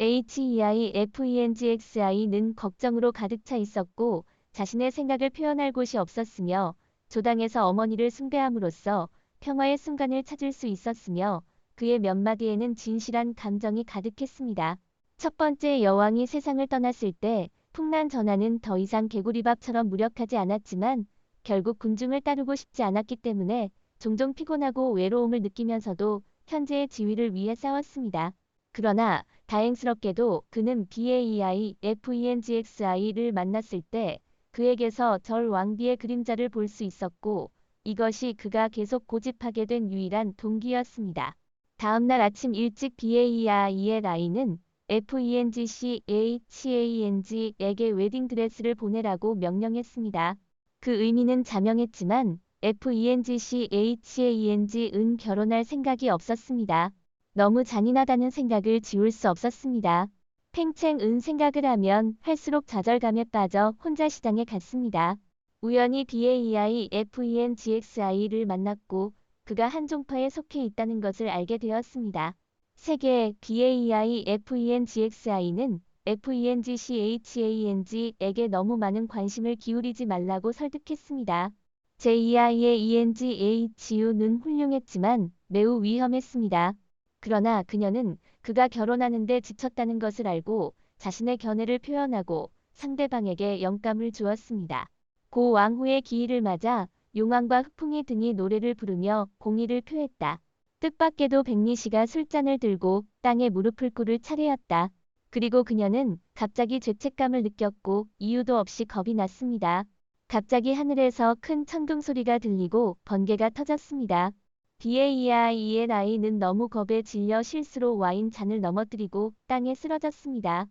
HEIFENGXI는 걱정으로 가득 차 있었고 자신의 생각을 표현할 곳이 없었으며 조당에서 어머니를 숭배함으로써 평화의 순간을 찾을 수 있었으며 그의 몇 마디에는 진실한 감정이 가득했습니다. 첫 번째, 여왕이 세상을 떠났을 때 풍란 전하는 더 이상 개구리밥처럼 무력하지 않았지만 결국 군중을 따르고 싶지 않았기 때문에 종종 피곤하고 외로움을 느끼면서도 현재의 지위를 위해 싸웠습니다. 그러나 다행스럽게도 그는 BAEIFENGXI를 만났을 때 그에게서 절 왕비의 그림자를 볼 수 있었고 이것이 그가 계속 고집하게 된 유일한 동기였습니다. 다음날 아침 일찍 BAEI는 FENGCHANG에게 웨딩드레스를 보내라고 명령했습니다. 그 의미는 자명했지만 FENGCHANG은 결혼할 생각이 없었습니다. 너무 잔인하다는 생각을 지울 수 없었습니다. 팽챙은 생각을 하면 할수록 좌절감에 빠져 혼자 시장에 갔습니다. 우연히 BAEIFENGXI를 만났고 그가 한 종파에 속해 있다는 것을 알게 되었습니다. 세계 BAEIFENGXI는 FENGCHANG에게 너무 많은 관심을 기울이지 말라고 설득했습니다. JEIANGHU는 훌륭했지만 매우 위험했습니다. 그러나 그녀는 그가 결혼하는데 지쳤다는 것을 알고 자신의 견해를 표현하고 상대방에게 영감을 주었습니다. 고 왕후의 기일을 맞아 용왕과 흑풍이 등이 노래를 부르며 공의를 표했다. 뜻밖에도 백리씨가 술잔을 들고 땅에 무릎을 꿇을 차례였다. 그리고 그녀는 갑자기 죄책감을 느꼈고 이유도 없이 겁이 났습니다. 갑자기 하늘에서 큰 천둥 소리가 들리고 번개가 터졌습니다. BAEIENI는 너무 겁에 질려 실수로 와인 잔을 넘어뜨리고 땅에 쓰러졌습니다.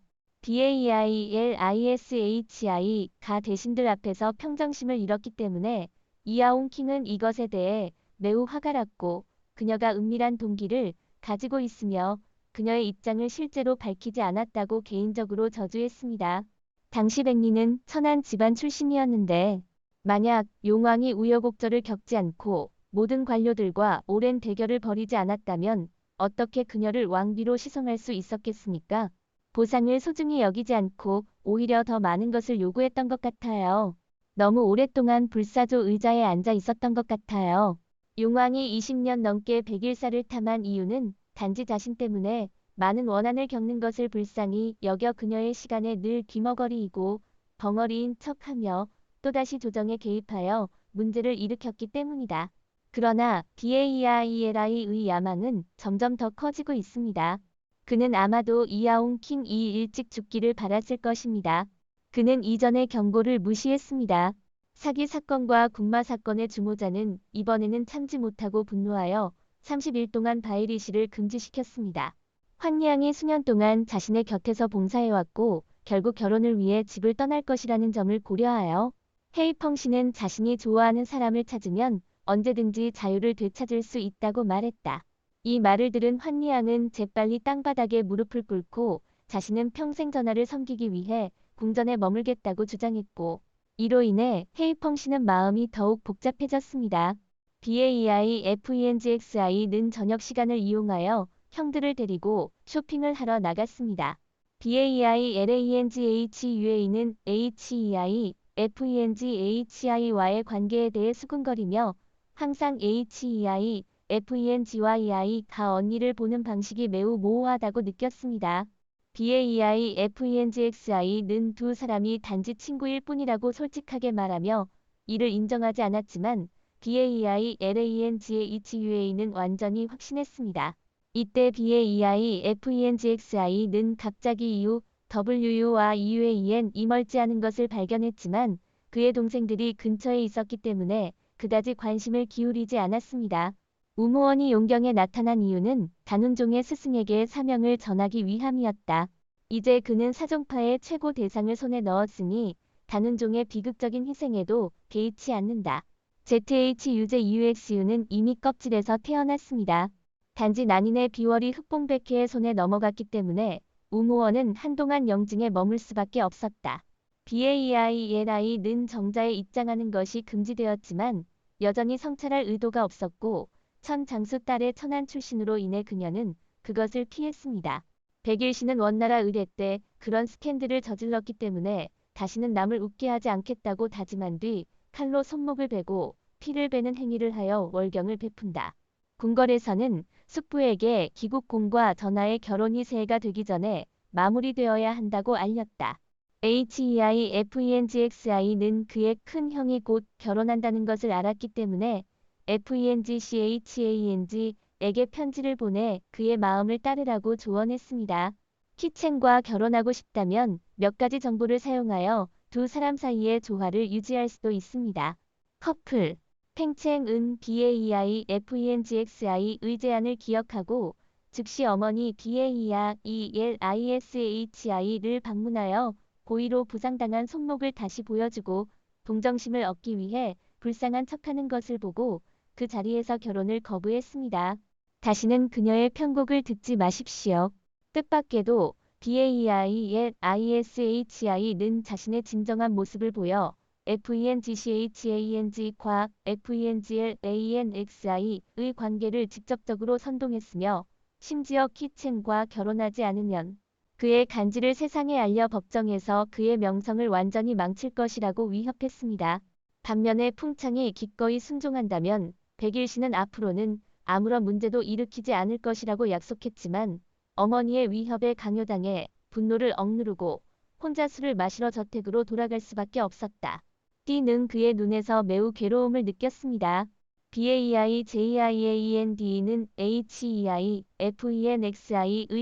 BAEILISHI가 대신들 앞에서 평정심을 잃었기 때문에 이하옹 킹은 이것에 대해 매우 화가 났고 그녀가 은밀한 동기를 가지고 있으며 그녀의 입장을 실제로 밝히지 않았다고 개인적으로 저주했습니다. 당시 백리는 천한 집안 출신이었는데 만약 용왕이 우여곡절을 겪지 않고 모든 관료들과 오랜 대결을 벌이지 않았다면 어떻게 그녀를 왕비로 시성할 수 있었겠습니까? 보상을 소중히 여기지 않고 오히려 더 많은 것을 요구했던 것 같아요. 너무 오랫동안 불사조 의자에 앉아 있었던 것 같아요. 용왕이 20년 넘게 백일사를 탐한 이유는 단지 자신 때문에 많은 원한을 겪는 것을 불쌍히 여겨 그녀의 시간에 늘 귀머거리이고 벙어리인 척하며 또다시 조정에 개입하여 문제를 일으켰기 때문이다. 그러나 BAEILI의 야망은 점점 더 커지고 있습니다. 그는 아마도 이하옹 킹이 일찍 죽기를 바랐을 것입니다. 그는 이전의 경고를 무시했습니다. 사기 사건과 군마 사건의 주모자는 이번에는 참지 못하고 분노하여 30일 동안 바이리시를 금지시켰습니다. 황리향이 수년 동안 자신의 곁에서 봉사해왔고 결국 결혼을 위해 집을 떠날 것이라는 점을 고려하여 헤이펑씨는 자신이 좋아하는 사람을 찾으면 언제든지 자유를 되찾을 수 있다고 말했다. 이 말을 들은 황리향은 재빨리 땅바닥에 무릎을 꿇고 자신은 평생 전하를 섬기기 위해 궁전에 머물겠다고 주장했고 이로 인해 헤이펑씨는 마음이 더욱 복잡해졌습니다. BAEIFENGXI는 저녁 시간을 이용하여 형들을 데리고 쇼핑을 하러 나갔습니다. BAEILANGHUA는 HEIFENGHI와의 관계에 대해 수군거리며 항상 HEIFENGYI가 언니를 보는 방식이 매우 모호하다고 느꼈습니다. BAEIFENGXI는 두 사람이 단지 친구일 뿐이라고 솔직하게 말하며 이를 인정하지 않았지만 BAEILANGHUA는 완전히 확신했습니다. 이때 BAEIFENGXI는 갑자기 WU와 EUAN 이멀지 않은 것을 발견했지만 그의 동생들이 근처에 있었기 때문에 그다지 관심을 기울이지 않았습니다. 우무원이 용경에 나타난 이유는 단운종의 스승에게 사명을 전하기 위함이었다. 이제 그는 사종파의 최고 대상을 손에 넣었으니 단운종의 비극적인 희생에도 개의치 않는다. ZHUJUXU는 이미 껍질에서 태어났습니다. 단지 난인의 비월이 흑봉백회의 손에 넘어갔기 때문에 우무원은 한동안 영증에 머물 수밖에 없었다. BAEINI는 정자에 입장하는 것이 금지되었지만 여전히 성찰할 의도가 없었고 천장수 딸의 천한 출신으로 인해 그녀는 그것을 피했습니다. 백일 씨는 원나라 의뢰 때 그런 스캔들을 저질렀기 때문에 다시는 남을 웃게 하지 않겠다고 다짐한 뒤 칼로 손목을 베고 피를 베는 행위를 하여 월경을 베푼다. 궁궐에서는 숙부에게 기국공과 전하의 결혼이 새해가 되기 전에 마무리되어야 한다고 알렸다. HEIFENGXI는 그의 큰 형이 곧 결혼한다는 것을 알았기 때문에 FENGCHANG에게 편지를 보내 그의 마음을 따르라고 조언했습니다. 키첸과 결혼하고 싶다면 몇 가지 정보를 사용하여 두 사람 사이의 조화를 유지할 수도 있습니다. 커플 팽첸은 BAEIFENGXI의 제안을 기억하고 즉시 어머니 DAEILISHI를 방문하여 고의로 부상당한 손목을 다시 보여주고 동정심을 얻기 위해 불쌍한 척하는 것을 보고 그 자리에서 결혼을 거부했습니다. 다시는 그녀의 편곡을 듣지 마십시오. 뜻밖에도 BAEILISHI는 자신의 진정한 모습을 보여 FENGCHANG과 FENGLANXI의 관계를 직접적으로 선동했으며 심지어 키첸과 결혼하지 않으면 그의 간지를 세상에 알려 법정에서 그의 명성을 완전히 망칠 것이라고 위협했습니다. 반면에 풍창이 기꺼이 순종한다면 백일 씨는 앞으로는 아무런 문제도 일으키지 않을 것이라고 약속했지만 어머니의 위협에 강요당해 분노를 억누르고 혼자 술을 마시러 저택으로 돌아갈 수밖에 없었다. D는 그의 눈에서 매우 괴로움을 느꼈습니다. BAEIJIAEND는 HEIFENXI의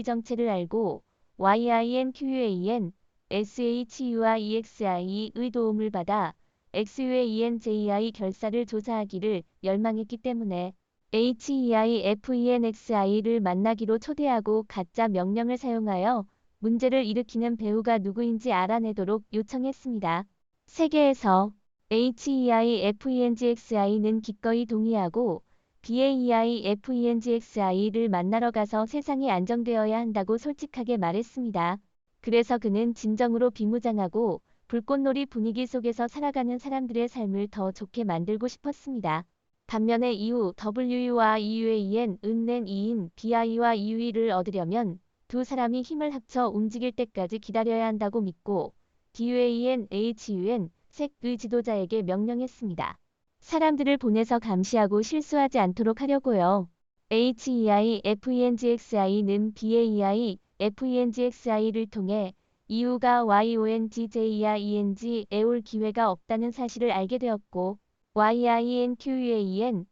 정체를 알고 YINQUAN SHUIXI의 도움을 받아 XUAENJI 결사를 조사하기를 열망했기 때문에 HEIFENXI를 만나기로 초대하고 가짜 명령을 사용하여 문제를 일으키는 배우가 누구인지 알아내도록 요청했습니다. 세계에서 HEIFENGXI는 기꺼이 동의하고 BAEIFENGXI를 만나러 가서 세상이 안정되어야 한다고 솔직하게 말했습니다. 그래서 그는 진정으로 비무장하고 불꽃놀이 분위기 속에서 살아가는 사람들의 삶을 더 좋게 만들고 싶었습니다. 반면에 이후 WU와 EUAN, 은낸 2인 BI와 EUE를 얻으려면 두 사람이 힘을 합쳐 움직일 때까지 기다려야 한다고 믿고 DUAN, HUN, 색의 지도자에게 명령했습니다. 사람들을 보내서 감시하고 실수하지 않도록 하려고요. HEIFENGXI는 BAEIFENGXI를 통해 EU가 YONGJENG에 올 기회가 없다는 사실을 알게 되었고 YINQUAN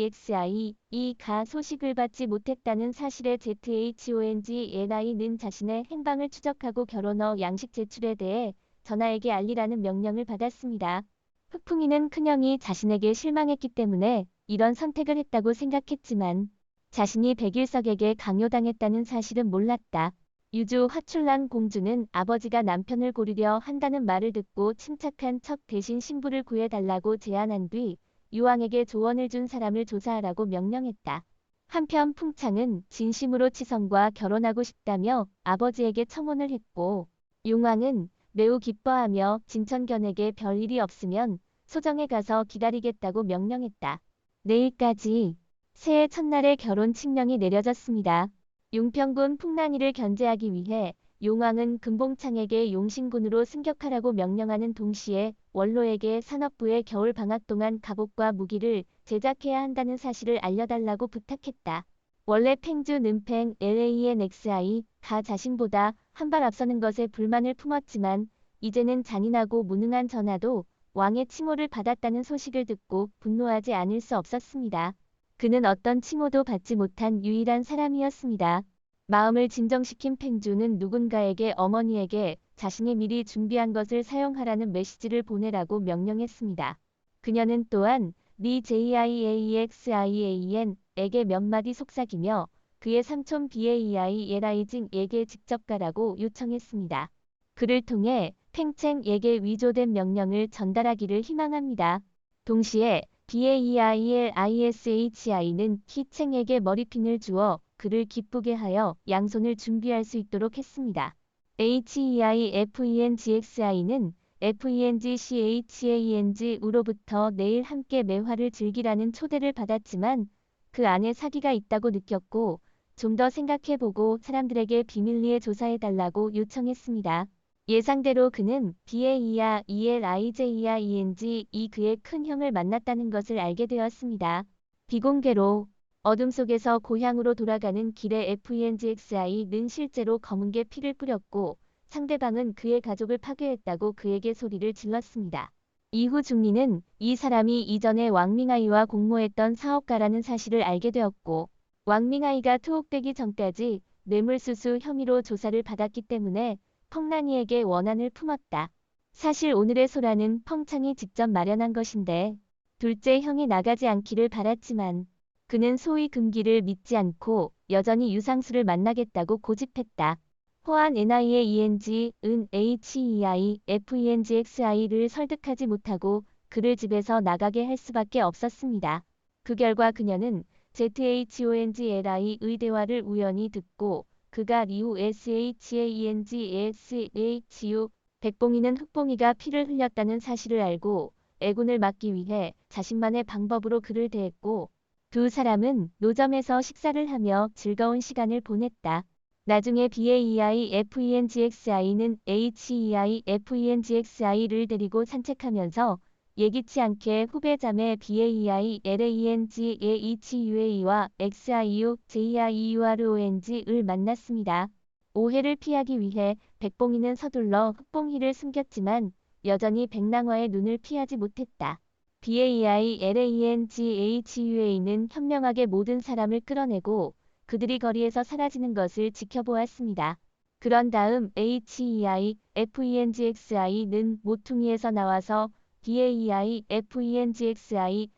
SHUIXI가 소식을 받지 못했다는 사실에 ZHONGNI는 자신의 행방을 추적하고 결혼 후 양식 제출에 대해 전하에게 알리라는 명령을 받았습니다. 흑풍이는 큰형이 자신에게 실망했기 때문에 이런 선택을 했다고 생각했지만 자신이 백일석에게 강요당했다는 사실은 몰랐다. 유주 화출란 공주는 아버지가 남편을 고르려 한다는 말을 듣고 침착한 척 대신 신부를 구해달라고 제안한 뒤 유왕에게 조언을 준 사람을 조사하라고 명령했다. 한편 풍창은 진심으로 치성과 결혼하고 싶다며 아버지에게 청혼을 했고 용왕은 매우 기뻐하며 진천견에게 별일이 없으면 소정에 가서 기다리겠다고 명령했다. 내일까지 새해 첫날의 결혼 칙령이 내려졌습니다. 용평군 풍란이를 견제하기 위해 용왕은 금봉창에게 용신군으로 승격하라고 명령하는 동시에 원로에게 산업부의 겨울 방학 동안 갑옷과 무기를 제작해야 한다는 사실을 알려달라고 부탁했다. 원래 팽주 는팽 LANXI가 자신보다 한 발 앞서는 것에 불만을 품었지만 이제는 잔인하고 무능한 전하도 왕의 칭호를 받았다는 소식을 듣고 분노하지 않을 수 없었습니다. 그는 어떤 칭호도 받지 못한 유일한 사람이었습니다. 마음을 진정시킨 팽주는 누군가에게 어머니에게 자신이 미리 준비한 것을 사용하라는 메시지를 보내라고 명령했습니다. 그녀는 또한 리 JIAEXIAN에게 몇 마디 속삭이며 그의 삼촌 BAEILI징에게 직접 가라고 요청했습니다. 그를 통해 팽첸에게 위조된 명령을 전달하기를 희망합니다. 동시에 BAEILISHI는 키첸에게 머리핀을 주어 그를 기쁘게 하여 양손을 준비할 수 있도록 했습니다. HEIFENGXI는 FENGCHANG으로부터 내일 함께 매화를 즐기라는 초대를 받았지만 그 안에 사기가 있다고 느꼈고 좀 더 생각해보고 사람들에게 비밀리에 조사해달라고 요청했습니다. 예상대로 그는 BAE야 ELIJ야 ENG 이 그의 큰 형을 만났다는 것을 알게 되었습니다. 비공개로 어둠 속에서 고향으로 돌아가는 길에 FENGXI는 실제로 검은게 피를 뿌렸고 상대방은 그의 가족을 파괴했다고 그에게 소리를 질렀습니다. 이후 중리는 이 사람이 이전에 왕밍아이와 공모했던 사업가라는 사실을 알게 되었고 왕밍아이가 투옥되기 전까지 뇌물수수 혐의로 조사를 받았기 때문에 펑나니에게 원한을 품었다. 사실 오늘의 소라는 펑창이 직접 마련한 것인데 둘째 형이 나가지 않기를 바랐지만 그는 소위 금기를 믿지 않고 여전히 유상수를 만나겠다고 고집했다. 호안 NI의 ENG, 은 HEI, FENGXI를 설득하지 못하고 그를 집에서 나가게 할 수밖에 없었습니다. 그 결과 그녀는 ZHONGLI의 대화를 우연히 듣고 그가 리우 SHAENGSHU 백봉이는 흑봉이가 피를 흘렸다는 사실을 알고 애군을 막기 위해 자신만의 방법으로 그를 대했고 두 사람은 노점에서 식사를 하며 즐거운 시간을 보냈다. 나중에 BAEI FENGXI는 HEI FENGXI를 데리고 산책하면서 예기치 않게 후배 자매 BAEI LANG HUA와 XIU JIURONG을 만났습니다. 오해를 피하기 위해 백봉이는 서둘러 흑봉희를 숨겼지만 여전히 백랑화의 눈을 피하지 못했다. BAEI LANG HUA는 현명하게 모든 사람을 끌어내고 그들이 거리에서 사라지는 것을 지켜보았습니다. 그런 다음 HEI FENGXI는 모퉁이에서 나와서 BAEI FENGXI에게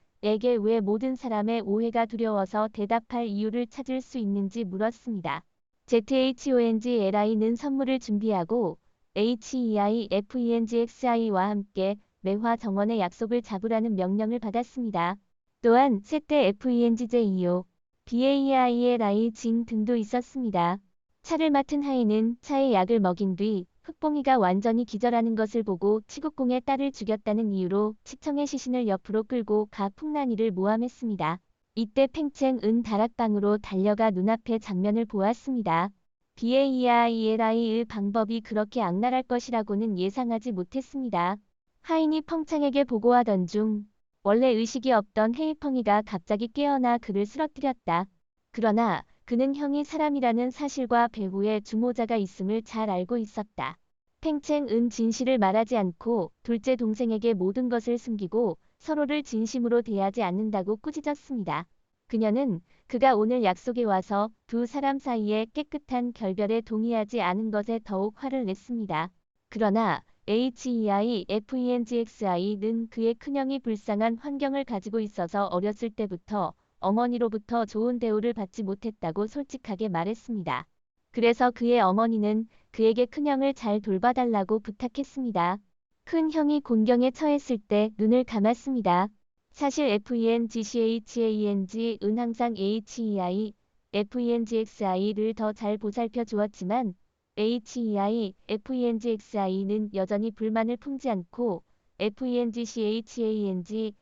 왜 모든 사람의 오해가 두려워서 대답할 이유를 찾을 수 있는지 물었습니다. ZHONGLI는 선물을 준비하고 HEI FENGXI와 함께 매화 정원의 약속을 잡으라는 명령을 받았습니다. 또한 세대 FENGJO BAEILI 진 등도 있었습니다. 차를 맡은 하인은 차에 약을 먹인 뒤 흑봉이가 완전히 기절하는 것을 보고 치국공의 딸을 죽였다는 이유로 치청의 시신을 옆으로 끌고 가 풍란이를 모함했습니다. 이때 팽챙은 다락방으로 달려가 눈앞의 장면을 보았습니다. BAEILI의 방법이 그렇게 악랄할 것이라고는 예상하지 못했습니다. 하인이 펑창에게 보고하던 중 원래 의식이 없던 헤이펑이가 갑자기 깨어나 그를 쓰러뜨렸다. 그러나 그는 형이 사람이라는 사실과 배후에 주모자가 있음을 잘 알고 있었다. 팽챙은 진실을 말하지 않고 둘째 동생에게 모든 것을 숨기고 서로를 진심으로 대하지 않는다고 꾸짖었습니다. 그녀는 그가 오늘 약속에 와서 두 사람 사이에 깨끗한 결별에 동의하지 않은 것에 더욱 화를 냈습니다. 그러나 HEI FENGXI는 그의 큰형이 불쌍한 환경을 가지고 있어서 어렸을 때부터 어머니로부터 좋은 대우를 받지 못했다고 솔직하게 말했습니다. 그래서 그의 어머니는 그에게 큰형을 잘 돌봐달라고 부탁했습니다. 큰형이 곤경에 처했을 때 눈을 감았습니다. 사실 FENGCHANG은 항상 HEI, FENGXI를 더 잘 보살펴 주었지만 HEI, FENGXI는 여전히 불만을 품지 않고 FENGCHANG에게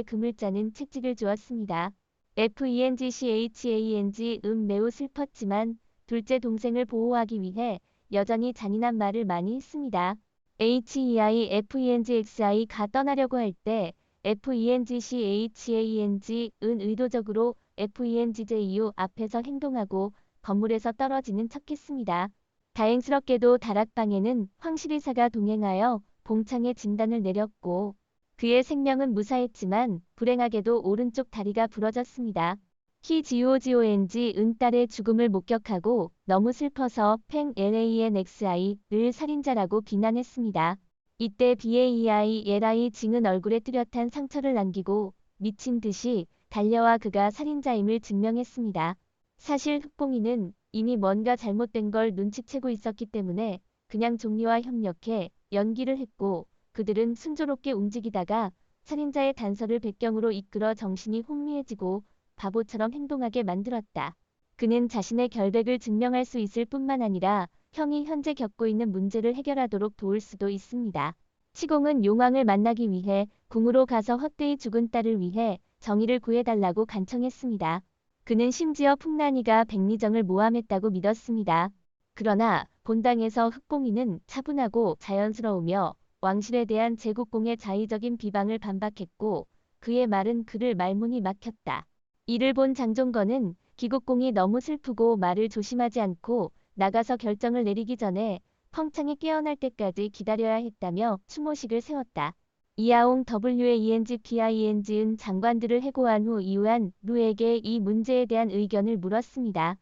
그물자는 채찍을 주었습니다. FENGCHANG은 매우 슬펐지만 둘째 동생을 보호하기 위해 여전히 잔인한 말을 많이 했습니다. HEI, FENGXI가 떠나려고 할 때 FENGCHANG은 의도적으로 FENGJU 앞에서 행동하고 건물에서 떨어지는 척했습니다. 다행스럽게도 다락방에는 황실의사가 동행하여 봉창의 진단을 내렸고 그의 생명은 무사했지만 불행하게도 오른쪽 다리가 부러졌습니다. 히지오지오엔지은 딸의 죽음을 목격하고 너무 슬퍼서 팽 LANXI를 살인자라고 비난했습니다. 이때 BAEI 징은 얼굴에 뚜렷한 상처를 남기고 미친 듯이 달려와 그가 살인자임을 증명했습니다. 사실 흑봉이는 이미 뭔가 잘못된 걸 눈치채고 있었기 때문에 그냥 종리와 협력해 연기를 했고 그들은 순조롭게 움직이다가 살인자의 단서를 배경으로 이끌어 정신이 혼미해지고 바보처럼 행동하게 만들었다. 그는 자신의 결백을 증명할 수 있을 뿐만 아니라 형이 현재 겪고 있는 문제를 해결하도록 도울 수도 있습니다. 치공은 용왕을 만나기 위해 궁으로 가서 헛되이 죽은 딸을 위해 정의를 구해달라고 간청했습니다. 그는 심지어 풍란이가 백리정을 모함했다고 믿었습니다. 그러나 본당에서 흑봉이는 차분하고 자연스러우며 왕실에 대한 제국공의 자의적인 비방을 반박했고 그의 말은 그를 말문이 막혔다. 이를 본 장종건은 기국공이 너무 슬프고 말을 조심하지 않고 나가서 결정을 내리기 전에 펑창이 깨어날 때까지 기다려야 했다며 추모식을 세웠다. 이하옹 WENGPING은 장관들을 해고한 후 이우한 루에게 이 문제에 대한 의견을 물었습니다.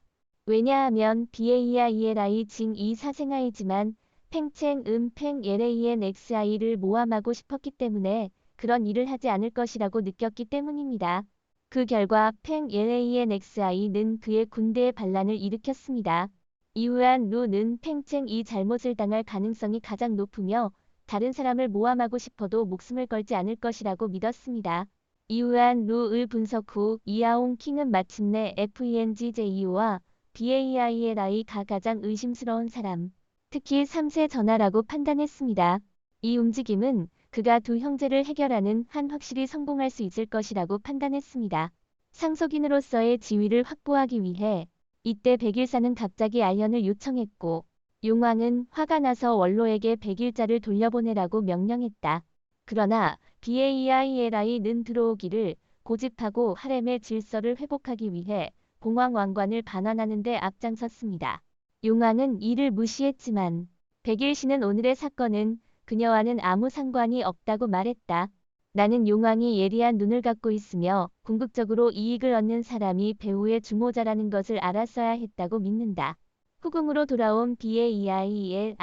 왜냐하면 BAEILI 징이 사생아이지만 팽챙 팽 LANXI를 모함하고 싶었기 때문에 그런 일을 하지 않을 것이라고 느꼈기 때문입니다. 그 결과 팽 LANXI는 그의 군대에 반란을 일으켰습니다. 이우한 루는 팽챙이 잘못을 당할 가능성이 가장 높으며 다른 사람을 모함하고 싶어도 목숨을 걸지 않을 것이라고 믿었습니다. 이우한 루의 분석 후 이하옹 킹은 마침내 FENGJU와 BAILI가 가장 의심스러운 사람, 특히 3세 전하라고 판단했습니다. 이 움직임은 그가 두 형제를 해결하는 한 확실히 성공할 수 있을 것이라고 판단했습니다. 상속인으로서의 지위를 확보하기 위해 이때 백일사는 갑자기 알련을 요청했고 용왕은 화가 나서 원로에게 백일자를 돌려보내라고 명령했다. 그러나 BAILI는 들어오기를 고집하고 하렘의 질서를 회복하기 위해 공황 왕관을 반환하는 데 앞장섰습니다. 용왕은 이를 무시했지만 백일씨는 오늘의 사건은 그녀와는 아무 상관이 없다고 말했다. 나는 용왕이 예리한 눈을 갖고 있으며 궁극적으로 이익을 얻는 사람이 배후의 주모자라는 것을 알았어야 했다고 믿는다. 후궁으로 돌아온 BAELISHI는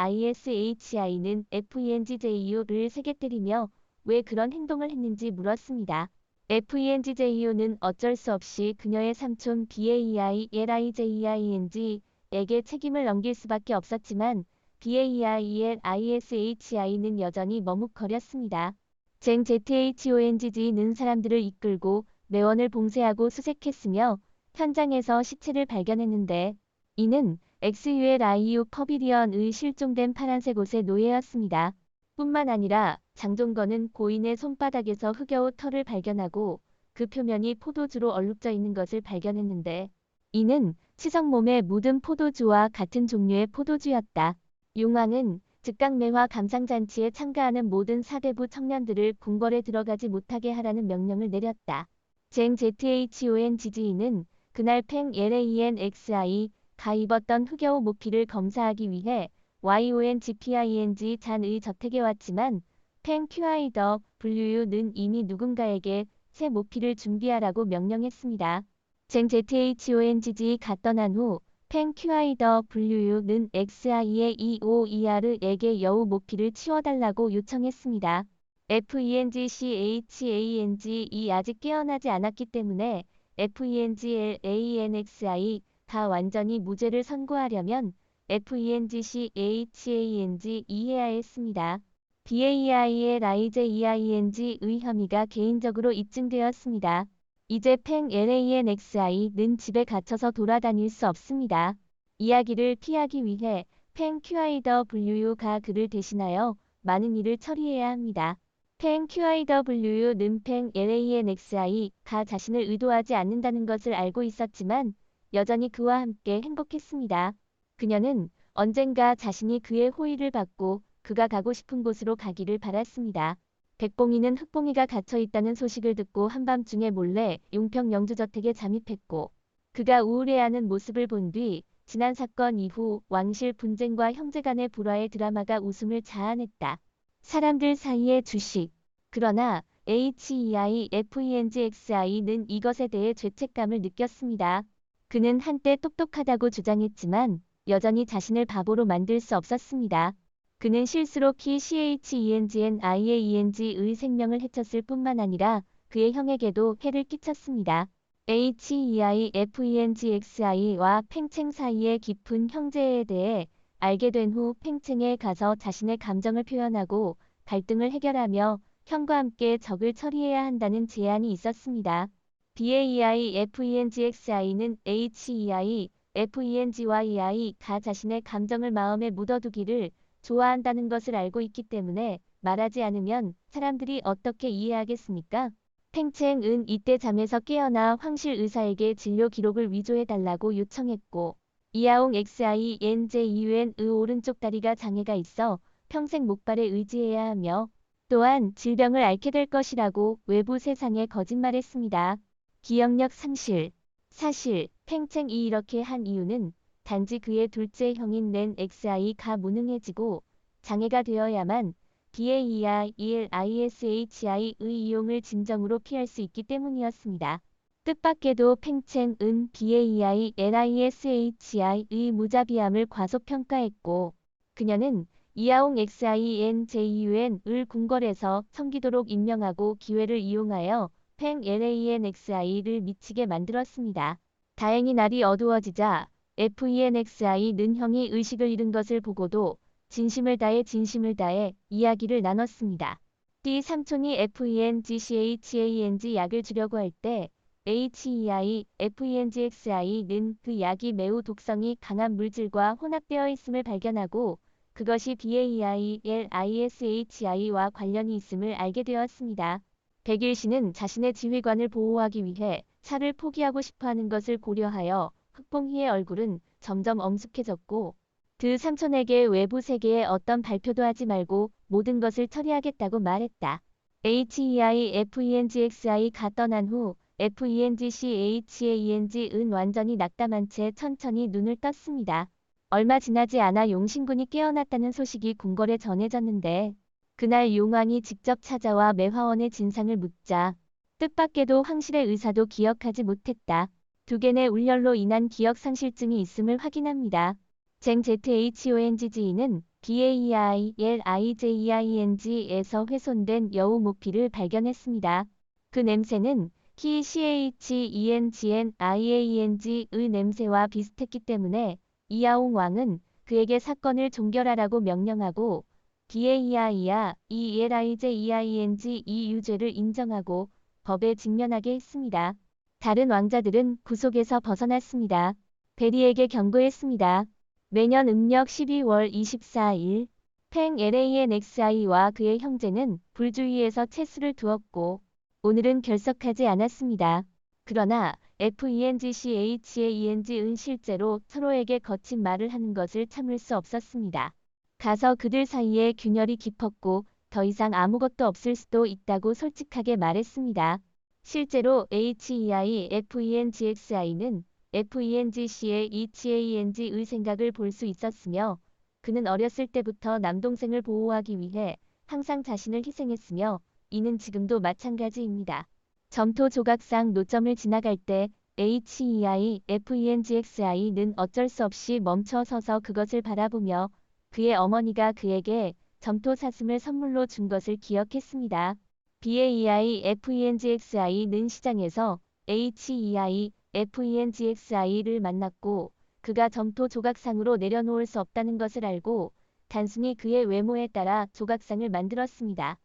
FENGJU를 세게 때리며 왜 그런 행동을 했는지 물었습니다. FENGJU는 어쩔 수 없이 그녀의 삼촌 BAEILIJEING에게 책임을 넘길 수밖에 없었지만 BAEILISHI는 여전히 머뭇거렸습니다. 쟁 ZHONG는 사람들을 이끌고 매원을 봉쇄하고 수색했으며 현장에서 시체를 발견했는데 이는 XULIU 퍼비리언의 실종된 파란색 옷의 노예였습니다. 뿐만 아니라 장종건은 고인의 손바닥에서 흑여우 털을 발견하고 그 표면이 포도주로 얼룩져 있는 것을 발견했는데 이는 치성 몸에 묻은 포도주와 같은 종류의 포도주였다. 용왕은 즉각매화 감상잔치에 참가하는 모든 사대부 청년들을 궁궐에 들어가지 못하게 하라는 명령을 내렸다. 쟁 ZHONG는 그날 팽 LANXI가 입었던 흑여우 모피를 검사하기 위해 YONGPING 잔의 저택에 왔지만 팽 QIW는 이미 누군가에게 새 모피를 준비하라고 명령했습니다. 쟁 ZHONG가 떠난 후 팽 QIW는 XI의 EOER에게 여우 모피를 치워달라고 요청했습니다. FENGCHANG이 아직 깨어나지 않았기 때문에 FENGLANXI가 완전히 무죄를 선고하려면 FENGCHANG 이해야 했습니다. BAILIJEING의 혐의가 개인적으로 입증되었습니다. 이제 팽 LANXI는 집에 갇혀서 돌아다닐 수 없습니다. 이야기를 피하기 위해 팽 QIW가 그를 대신하여 많은 일을 처리해야 합니다. 팽 QIW는 팽 LANXI가 자신을 의도하지 않는다는 것을 알고 있었지만 여전히 그와 함께 행복했습니다. 그녀는 언젠가 자신이 그의 호의를 받고 그가 가고 싶은 곳으로 가기를 바랐습니다. 백봉이는 흑봉이가 갇혀있다는 소식을 듣고 한밤중에 몰래 용평 영주저택에 잠입했고 그가 우울해하는 모습을 본 뒤 지난 사건 이후 왕실 분쟁과 형제 간의 불화의 드라마가 웃음을 자아냈다. 사람들 사이의 주식. 그러나 HEIFENGXI는 이것에 대해 죄책감을 느꼈습니다. 그는 한때 똑똑하다고 주장했지만 여전히 자신을 바보로 만들 수 없었습니다. 그는 실수로 키 CHENGNIAENG의 생명을 해쳤을 뿐만 아니라 그의 형에게도 해를 끼쳤습니다. HEIFENGXI와 팽챙 사이의 깊은 형제에 대해 알게 된 후 팽챙에 가서 자신의 감정을 표현하고 갈등을 해결하며 형과 함께 적을 처리해야 한다는 제안이 있었습니다. BAIFENGXI는 HEIFENGYI가 자신의 감정을 마음에 묻어두기를 좋아한다는 것을 알고 있기 때문에 말하지 않으면 사람들이 어떻게 이해하겠습니까? 팽첸은 이때 잠에서 깨어나 황실 의사에게 진료 기록을 위조해달라고 요청했고 이하옹 XINJUN의 오른쪽 다리가 장애가 있어 평생 목발에 의지해야 하며 또한 질병을 앓게 될 것이라고 외부 세상에 거짓말했습니다. 기억력 상실. 사실 팽첸이 이렇게 한 이유는 단지 그의 둘째 형인 렌 XI가 무능해지고 장애가 되어야만 BAEILISHI의 이용을 진정으로 피할 수 있기 때문이었습니다. 뜻밖에도 팽첸은 BAEILISHI의 무자비함을 과소평가했고 그녀는 이하옹 XINJUN을 궁궐에서 섬기도록 임명하고 기회를 이용하여 팽 LANXI를 미치게 만들었습니다. 다행히 날이 어두워지자 FENXI는 형이 의식을 잃은 것을 보고도 진심을 다해 이야기를 나눴습니다. D 삼촌이 FENGCHANG 약을 주려고 할 때 FENGXI는 그 약이 매우 독성이 강한 물질과 혼합되어 있음을 발견하고 그것이 BAEILISHI와 관련이 있음을 알게 되었습니다. 백일씨는 자신의 지휘관을 보호하기 위해 차를 포기하고 싶어하는 것을 고려하여 흑봉희의 얼굴은 점점 엄숙해졌고 드 삼촌에게 외부 세계에 어떤 발표도 하지 말고 모든 것을 처리하겠다고 말했다. HEIFENGXI가 떠난 후 FENGCHANG은 완전히 낙담한 채 천천히 눈을 떴습니다. 얼마 지나지 않아 용신군이 깨어났다는 소식이 궁궐에 전해졌는데 그날 용왕이 직접 찾아와 매화원의 진상을 묻자 뜻밖에도 황실의 의사도 기억하지 못했다. 두겐의 울혈로 인한 기억상실증이 있음을 확인합니다. ZHONGG는 BAEILIJEING에서 훼손된 여우 모피를 발견했습니다. 그 냄새는 키 CHENGNIAENG의 냄새와 비슷했기 때문에 이하옹 왕은 그에게 사건을 종결하라고 명령하고 BAEI와 ELIJEING 이 유죄를 인정하고 법에 직면하게 했습니다. 다른 왕자들은 구속에서 벗어났습니다. 베리에게 경고했습니다. 매년 음력 12월 24일 팽 LANXI와 그의 형제는 불주위에서 채수를 두었고 오늘은 결석하지 않았습니다. 그러나 FENGCHANG은 실제로 서로에게 거친 말을 하는 것을 참을 수 없었습니다. 가서 그들 사이에 균열이 깊었고 더 이상 아무것도 없을 수도 있다고 솔직하게 말했습니다. 실제로 HEIFENGXI는 FENGCHANG의 생각을 볼 수 있었으며 그는 어렸을 때부터 남동생을 보호하기 위해 항상 자신을 희생했으며 이는 지금도 마찬가지입니다. 점토 조각상 노점을 지나갈 때 HEIFENGXI는 어쩔 수 없이 멈춰 서서 그것을 바라보며 그의 어머니가 그에게 점토 사슴을 선물로 준 것을 기억했습니다. BAEIFENGXI는 시장에서 HEIFENGXI를 만났고 그가 점토 조각상으로 내려놓을 수 없다는 것을 알고 단순히 그의 외모에 따라 조각상을 만들었습니다.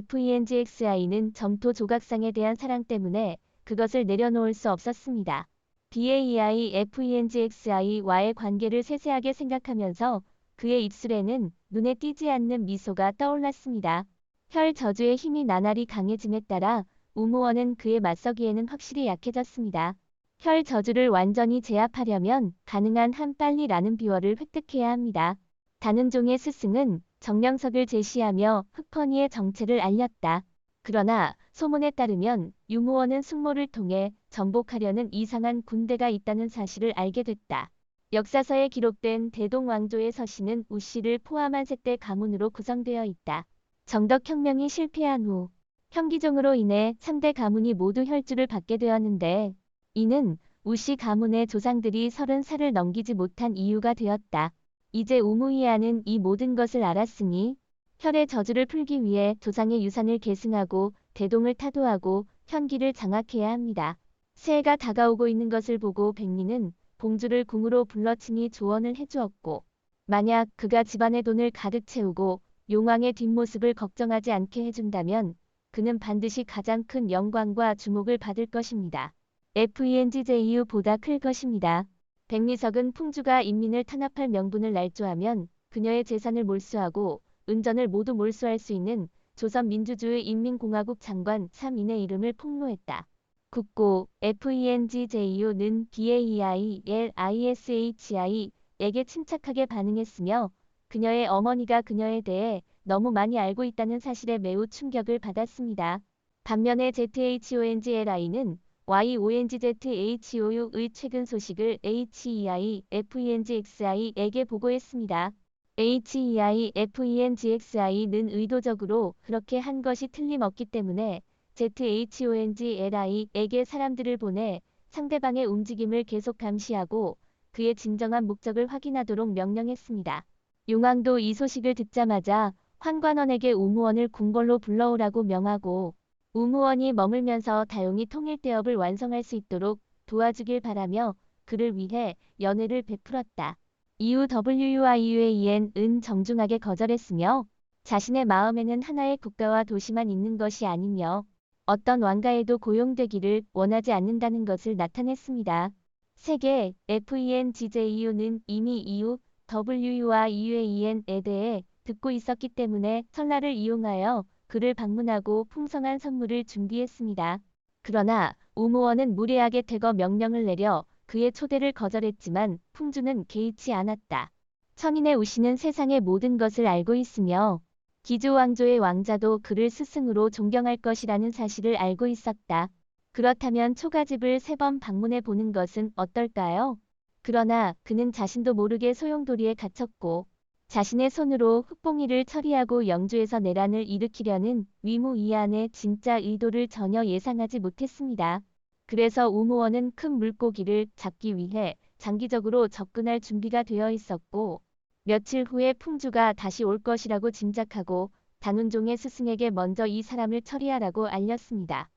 HEIFENGXI는 점토 조각상에 대한 사랑 때문에 그것을 내려놓을 수 없었습니다. BAEIFENGXI와의 관계를 세세하게 생각하면서 그의 입술에는 눈에 띄지 않는 미소가 떠올랐습니다. 혈 저주의 힘이 나날이 강해짐에 따라 우무원은 그에 맞서기에는 확실히 약해졌습니다. 혈 저주를 완전히 제압하려면 가능한 한 빨리라는 비월을 획득해야 합니다. 다는종의 스승은 정령석을 제시하며 흑퍼니의 정체를 알렸다. 그러나 소문에 따르면 유무원은 숙모를 통해 정복하려는 이상한 군대가 있다는 사실을 알게 됐다. 역사서에 기록된 대동왕조의 서신은 우씨를 포함한 세대 가문으로 구성되어 있다. 정덕혁명이 실패한 후 형기종으로 인해 3대 가문이 모두 혈주를 받게 되었는데 이는 우씨 가문의 조상들이 30살을 넘기지 못한 이유가 되었다. 이제 우무이아는 이 모든 것을 알았으니 혈의 저주를 풀기 위해 조상의 유산을 계승하고 대동을 타도하고 현기를 장악해야 합니다. 새해가 다가오고 있는 것을 보고 백리는 공주를 궁으로 불러치니 조언을 해주었고 만약 그가 집안의 돈을 가득 채우고 용왕의 뒷모습을 걱정하지 않게 해준다면 그는 반드시 가장 큰 영광과 주목을 받을 것입니다. FENGJU보다 클 것입니다. 백리석은 풍주가 인민을 탄압할 명분을 날조하면 그녀의 재산을 몰수하고 은전을 모두 몰수할 수 있는 조선민주주의인민공화국 장관 3인의 이름을 폭로했다. 국고 FENGJU는 BAEILISHI에게 침착하게 반응했으며 그녀의 어머니가 그녀에 대해 너무 많이 알고 있다는 사실에 매우 충격을 받았습니다. 반면에 ZHONGLI는 YONGZHOU의 최근 소식을 HEIFENGXI에게 보고했습니다. HEIFENGXI는 의도적으로 그렇게 한 것이 틀림없기 때문에 ZHONGLI에게 사람들을 보내 상대방의 움직임을 계속 감시하고 그의 진정한 목적을 확인하도록 명령했습니다. 용왕도 이 소식을 듣자마자 환관원에게 우무원을 궁궐로 불러오라고 명하고 우무원이 머물면서 다용이 통일대업을 완성할 수 있도록 도와주길 바라며 그를 위해 연회를 베풀었다. 이후 WUIUAEN은 정중하게 거절했으며 자신의 마음에는 하나의 국가와 도시만 있는 것이 아니며 어떤 왕가에도 고용되기를 원하지 않는다는 것을 나타냈습니다. 세계 FENGJU는 이미 이후 WUIUAEN에 대해 듣고 있었기 때문에 설날을 이용하여 그를 방문하고 풍성한 선물을 준비했습니다. 그러나 우무원은 무례하게 퇴거 명령을 내려 그의 초대를 거절했지만 풍주는 개의치 않았다. 천인의 우씨는 세상의 모든 것을 알고 있으며 기조왕조의 왕자도 그를 스승으로 존경할 것이라는 사실을 알고 있었다. 그렇다면 초가집을 3번 방문해 보는 것은 어떨까요? 그러나 그는 자신도 모르게 소용돌이에 갇혔고 자신의 손으로 흑봉이를 처리하고 영주에서 내란을 일으키려는 위무이안의 진짜 의도를 전혀 예상하지 못했습니다. 그래서 우무원은 큰 물고기를 잡기 위해 장기적으로 접근할 준비가 되어 있었고 며칠 후에 풍주가 다시 올 것이라고 짐작하고 단운종의 스승에게 먼저 이 사람을 처리하라고 알렸습니다.